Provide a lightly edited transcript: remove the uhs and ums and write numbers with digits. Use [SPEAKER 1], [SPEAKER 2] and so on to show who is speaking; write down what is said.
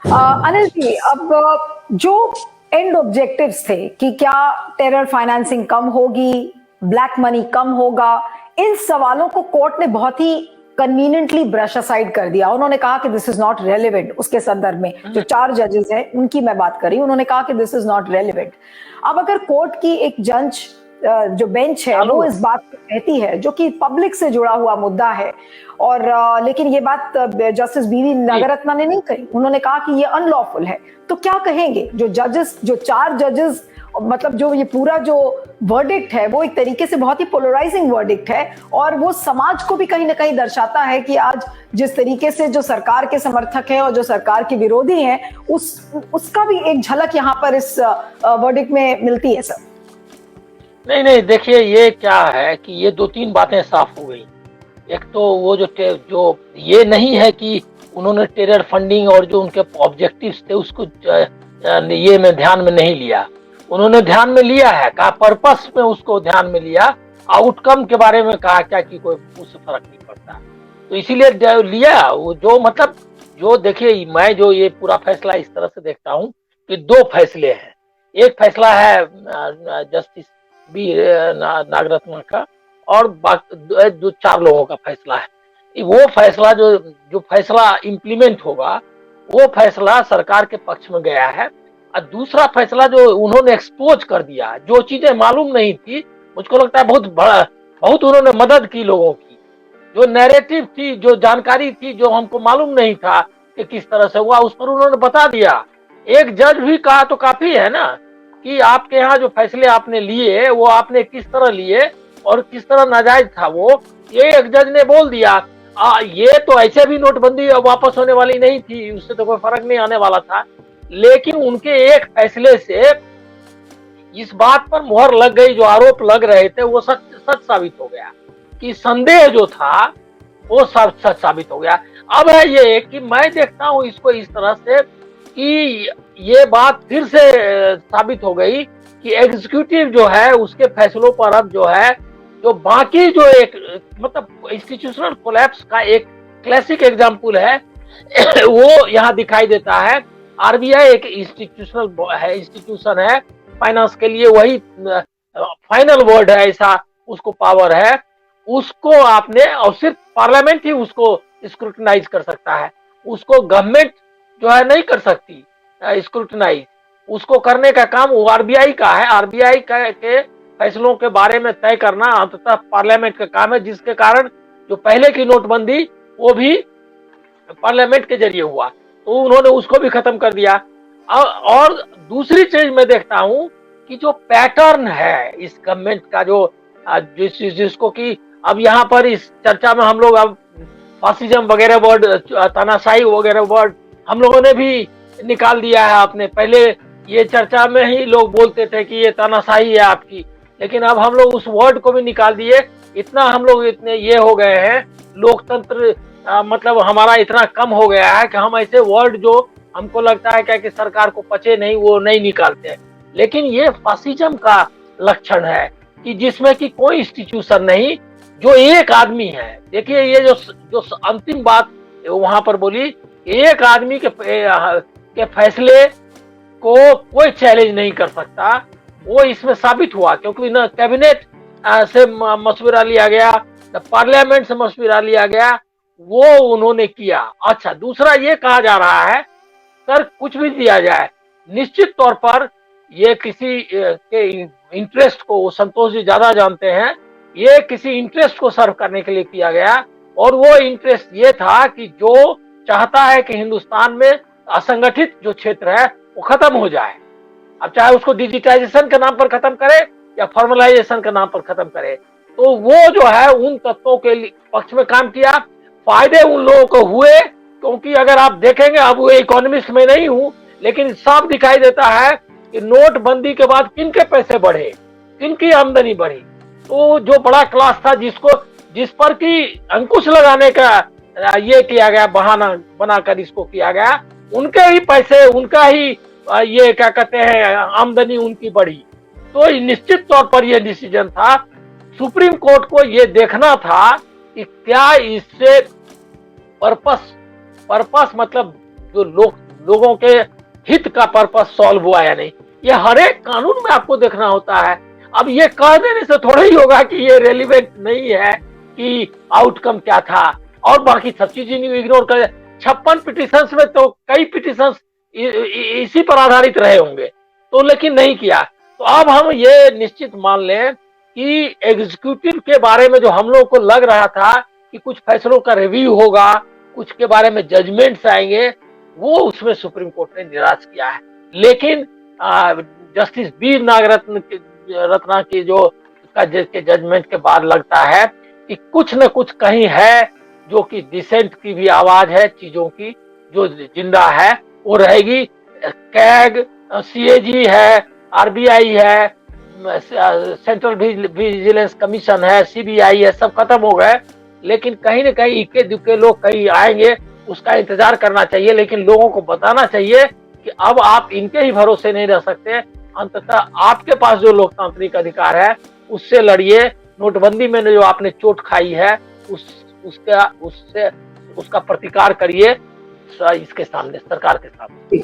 [SPEAKER 1] अनिल जी, अब जो and objectives थे कि क्या टेरर फाइनेंसिंग कम होगी, ब्लैक मनी कम होगा, इन सवालों को कोर्ट ने बहुत ही कन्वीनियंटली ब्रश असाइड कर दिया। उन्होंने कहा कि दिस इज नॉट रेलिवेंट। उसके संदर्भ में जो 4 जजेस हैं उनकी मैं बात कर रही हूं, उन्होंने कहा कि दिस इज नॉट रेलिवेंट। अब अगर कोर्ट की एक जंच जो बेंच है वो इस बात को कहती है, जो कि पब्लिक से जुड़ा हुआ मुद्दा है, और लेकिन ये बात जस्टिस बीवी नागरत्ना ने नहीं कही। उन्होंने कहा कि ये अनलॉफुल है। तो क्या कहेंगे जो जजेस, जो 4 जजेस, मतलब जो ये पूरा जो वर्डिक्ट है वो एक तरीके से बहुत ही पोलराइजिंग वर्डिक्ट है, और वो समाज को भी कहीं ना कहीं दर्शाता है कि आज जिस तरीके से जो सरकार के समर्थक हैं और जो सरकार के विरोधी हैं, उसका भी एक झलक यहाँ पर इस वर्डिक्ट में मिलती है सर।
[SPEAKER 2] नहीं नहीं, देखिए ये क्या है कि ये 2-3 बातें साफ हो गई। एक तो वो जो ये नहीं है कि उन्होंने टेरर फंडिंग और जो उनके ऑब्जेक्टिव्स थे उसको ये में ध्यान में नहीं लिया। उन्होंने ध्यान में लिया है, कहा पर्पस में उसको ध्यान में लिया, आउटकम के बारे में कहा क्या कि कोई उससे फर्क नहीं पड़ता। तो इसीलिए लिया वो जो मतलब जो देखिए, मैं जो ये पूरा फैसला इस तरह से देखता हूँ कि 2 फैसले हैं। एक फैसला है जस्टिस बी नागरत्ना का, और जो 4 लोगों का फैसला है। वो फैसला जो फैसला इम्प्लीमेंट होगा वो फैसला सरकार के पक्ष में गया है। और दूसरा फैसला जो उन्होंने एक्सपोज कर दिया, जो चीजें मालूम नहीं थी, मुझको लगता है बहुत उन्होंने मदद की लोगों की। जो नैरेटिव थी, जो जानकारी थी, जो हमको मालूम नहीं था कि किस तरह से हुआ, उस पर उन्होंने बता दिया। एक जज भी कहा तो काफी है ना कि आपके यहाँ जो फैसले आपने लिए वो आपने किस तरह लिए और किस तरह नाजायज था वो, ये एक जज ने बोल दिया। ये तो ऐसे भी नोटबंदी वापस होने वाली नहीं थी, उससे तो कोई फर्क नहीं आने वाला था। लेकिन उनके एक फैसले से इस बात पर मुहर लग गई, जो आरोप लग रहे थे वो सच साबित हो गया, कि संदेह जो था वो सब सच साबित हो गया। अब है ये कि मैं देखता हूँ इसको इस तरह से कि ये बात फिर से साबित हो गई कि एग्जीक्यूटिव जो है उसके फैसलों पर अब जो है, जो बाकी जो एक मतलब इंस्टीट्यूशनल कोलैप्स का एक क्लासिक एग्जांपल है वो यहाँ दिखाई देता है। आरबीआई एक इंस्टीट्यूशन है, फाइनेंस के लिए वही फाइनल वर्ड है, ऐसा उसको पावर है। उसको आपने, और सिर्फ पार्लियामेंट ही उसको स्क्रूटनाइज कर सकता है, उसको गवर्नमेंट जो है नहीं कर सकती स्क्रूटनाइज। उसको करने का काम वो आरबीआई का है। आरबीआई के फैसलों के बारे में तय करना अंततः पार्लियामेंट का काम है, जिसके कारण जो पहले की नोटबंदी वो भी पार्लियामेंट के जरिए हुआ, तो उन्होंने उसको भी खत्म कर दिया। और दूसरी चीज मैं देखता हूं कि जो पैटर्न है इस गवर्नमेंट का, जो जिसको कि अब यहाँ पर इस चर्चा में हम लोग अब फासिज्म वगैरह वर्ड, तानाशाही वगैरह वर्ड हम लोगों ने भी निकाल दिया है। आपने पहले ये चर्चा में ही लोग बोलते थे कि ये तानाशाही है आपकी, लेकिन अब हम लोग उस वर्ड को भी निकाल दिए। इतना हम लोग इतने ये हो गए हैं, लोकतंत्र मतलब हमारा इतना कम हो गया है कि हम ऐसे वर्ड जो हमको लगता है क्या कि सरकार को पचे नहीं, वो नहीं निकालते हैं। लेकिन ये फासिज्म का लक्षण है कि जिसमें कि कोई इंस्टीट्यूशन नहीं, जो एक आदमी है। देखिए ये जो अंतिम बात वहां पर बोली, एक आदमी के फैसले को कोई चैलेंज नहीं कर सकता, वो इसमें साबित हुआ। क्योंकि न कैबिनेट से मशवरा लिया गया, न पार्लियामेंट से मशवरा लिया गया, वो उन्होंने किया। अच्छा, दूसरा ये कहा जा रहा है सर कुछ भी दिया जाए, निश्चित तौर पर ये किसी के इंटरेस्ट को, वो संतोष जी ज्यादा जानते हैं, ये किसी इंटरेस्ट को सर्व करने के लिए किया गया। और वो इंटरेस्ट ये था कि जो चाहता है कि हिंदुस्तान में असंगठित जो क्षेत्र है वो खत्म हो जाए। अब चाहे उसको डिजिटाइजेशन के नाम पर खत्म करे या फॉर्मलाइजेशन के नाम पर खत्म करे, तो वो जो है उन तत्वों के पक्ष में काम किया। फायदे उन लोगों को हुए, क्योंकि अगर आप देखेंगे, अब वो इकोनॉमिस्ट में नहीं हूं, लेकिन साफ दिखाई देता है कि नोटबंदी के बाद किन के पैसे बढ़े, किन की आमदनी बढ़ी। तो जो बड़ा क्लास था, जिस पर की अंकुश लगाने का ये किया गया, बहाना बनाकर इसको किया गया, उनके ही पैसे, उनका ही ये क्या कहते हैं आमदनी उनकी बढ़ी। तो निश्चित तौर पर यह डिसीजन था, सुप्रीम कोर्ट को यह देखना था कि क्या इससे पर्पस मतलब जो लोगों के हित का पर्पस सॉल्व हुआ या नहीं, ये हर एक कानून में आपको देखना होता है। अब ये कह देने से थोड़ा ही होगा कि ये रेलिवेंट नहीं है कि आउटकम क्या था, और बाकी सब चीजें इग्नोर कर। 56 पिटिशंस में तो कई पिटिशंस इसी पर आधारित रहे होंगे, तो लेकिन नहीं किया। तो अब हम ये निश्चित मान लें कि एग्जीक्यूटिव के बारे में जो हम लोग को लग रहा था कि कुछ फैसलों का रिव्यू होगा, कुछ के बारे में जजमेंट्स आएंगे, वो उसमें सुप्रीम कोर्ट ने निराश किया है। लेकिन जस्टिस बी नागरत्ना की जो के जजमेंट के बाद लगता है कि कुछ न कुछ कहीं है, जो कि डिसेंट की भी आवाज है, चीजों की जो जिंदा है वो रहेगी। कैग, सीएजी है, आरबीआई है, सेंट्रल विजिलेंस कमीशन है, सीबीआई है, सब खत्म हो गए, लेकिन कहीं न कहीं इक्के दुक्के लोग कहीं आएंगे, उसका इंतजार करना चाहिए। लेकिन लोगों को बताना चाहिए कि अब आप इनके ही भरोसे नहीं रह सकते, अंततः आपके पास जो लोकतांत्रिक अधिकार है उससे लड़िए। नोटबंदी में जो आपने चोट खाई है उसका प्रतिकार करिए इसके सामने, सरकार के सामने।